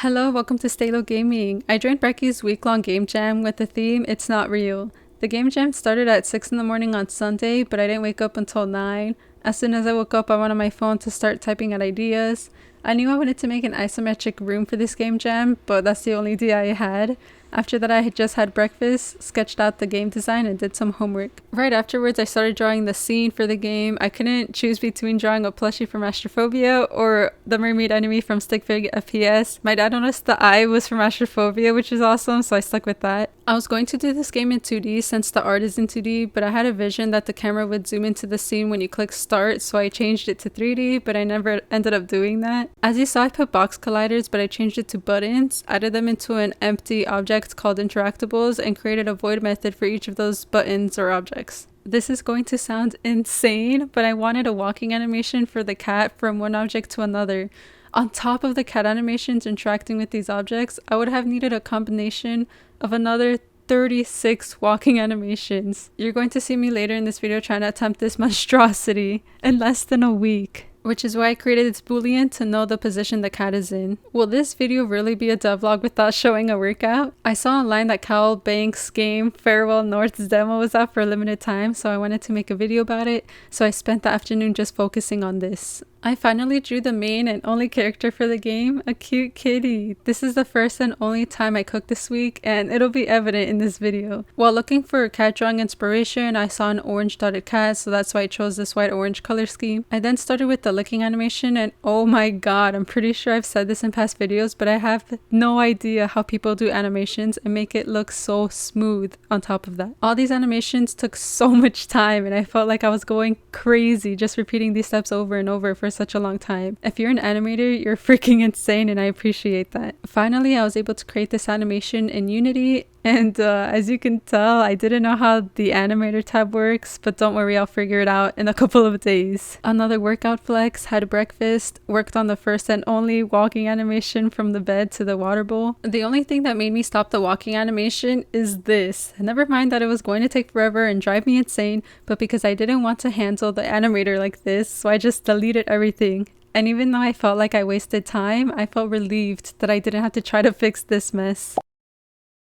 Hello, welcome to Staillo Gaming. I joined Brackeys week-long game jam with the theme It's Not Real. The game jam started at 6 in the morning on Sunday, but I didn't wake up until 9. As soon as I woke up, I went on my phone to start typing out ideas. I knew I wanted to make an isometric room for this game jam, but that's the only idea I had. After that, I had just had breakfast, sketched out the game design, and did some homework. Right afterwards, I started drawing the scene for the game. I couldn't choose between drawing a plushie from Astrophobia or the mermaid enemy from Stick Fig FPS. My dad noticed the eye was from Astrophobia, which is awesome, so I stuck with that. I was going to do this game in 2D since the art is in 2D, but I had a vision that the camera would zoom into the scene when you click start, so I changed it to 3D, but I never ended up doing that. As you saw, I put box colliders, but I changed it to buttons, added them into an empty object called interactables, and created a void method for each of those buttons or objects. This is going to sound insane, but I wanted a walking animation for the cat from one object to another. On top of the cat animations interacting with these objects, I would have needed a combination of another 36 walking animations. You're going to see me later in this video trying to attempt this monstrosity in less than a week, which is why I created this boolean to know the position the cat is in. Will this video really be a devlog without showing a workout? I saw online that Cowell Banks' game Farewell North's demo was out for a limited time, so I wanted to make a video about it, so I spent the afternoon just focusing on this. I finally drew the main and only character for the game, a cute kitty. This is the first and only time I cooked this week, and it'll be evident in this video. While looking for a cat drawing inspiration, I saw an orange dotted cat, so that's why I chose this white-orange color scheme. I then started with the licking animation, and oh my god, I'm pretty sure I've said this in past videos, but I have no idea how people do animations and make it look so smooth on top of that. All these animations took so much time, and I felt like I was going crazy just repeating these steps over and over for such a long time. If you're an animator, you're freaking insane, and I appreciate that. Finally, I was able to create this animation in Unity, and as you can tell, I didn't know how the animator tab works, but don't worry, I'll figure it out in a couple of days. Another workout flex, had breakfast, worked on the first and only walking animation from the bed to the water bowl. The only thing that made me stop the walking animation is this. Never mind that it was going to take forever and drive me insane, but because I didn't want to handle the animator like this, so I just deleted everything. And even though I felt like I wasted time, I felt relieved that I didn't have to try to fix this mess.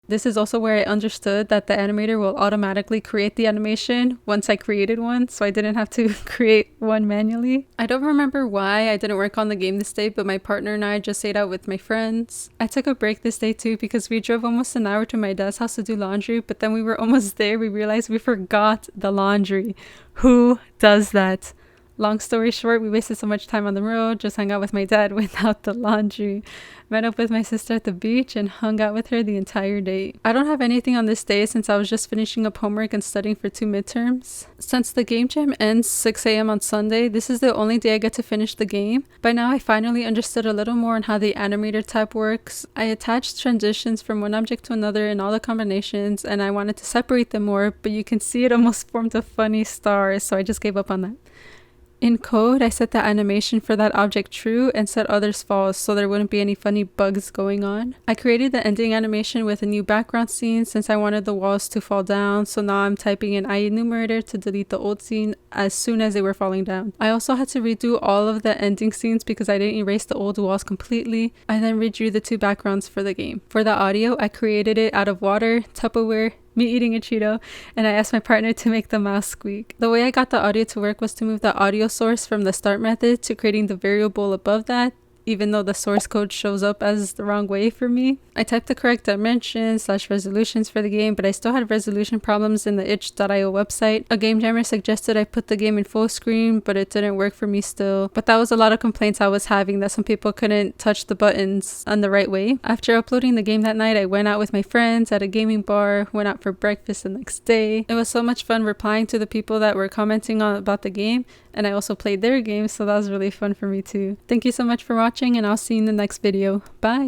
This is also where I understood that the animator will automatically create the animation once I created one, so I didn't have to create one manually. I don't remember why I didn't work on the game this day, but my partner and I just ate out with my friends. I took a break this day too because we drove almost an hour to my dad's house to do laundry, but then we were almost there, we realized we forgot the laundry. Who does that? Long story short, we wasted so much time on the road, just hung out with my dad without the laundry. Met up with my sister at the beach and hung out with her the entire day. I don't have anything on this day since I was just finishing up homework and studying for 2 midterms. Since the game jam ends 6 a.m. on Sunday, this is the only day I get to finish the game. By now, I finally understood a little more on how the animator tab works. I attached transitions from one object to another in all the combinations, and I wanted to separate them more, but you can see it almost formed a funny star, so I just gave up on that. In code, I set the animation for that object true and set others false so there wouldn't be any funny bugs going on. I created the ending animation with a new background scene since I wanted the walls to fall down, so now I'm typing in enumerator to delete the old scene as soon as they were falling down. I also had to redo all of the ending scenes because I didn't erase the old walls completely. I then redrew the 2 backgrounds for the game. For the audio, I created it out of water, Tupperware, me eating a Cheeto, and I asked my partner to make the mouse squeak. The way I got the audio to work was to move the audio source from the start method to creating the variable above that, even though the source code shows up as the wrong way for me. I typed the correct dimensions / resolutions for the game, but I still had resolution problems in the itch.io website. A game jammer suggested I put the game in full screen, but it didn't work for me still. But that was a lot of complaints I was having that some people couldn't touch the buttons on the right way. After uploading the game that night, I went out with my friends at a gaming bar, went out for breakfast the next day. It was so much fun replying to the people that were commenting about the game, and I also played their game, so that was really fun for me too. Thank you so much for watching, and I'll see you in the next video. Bye!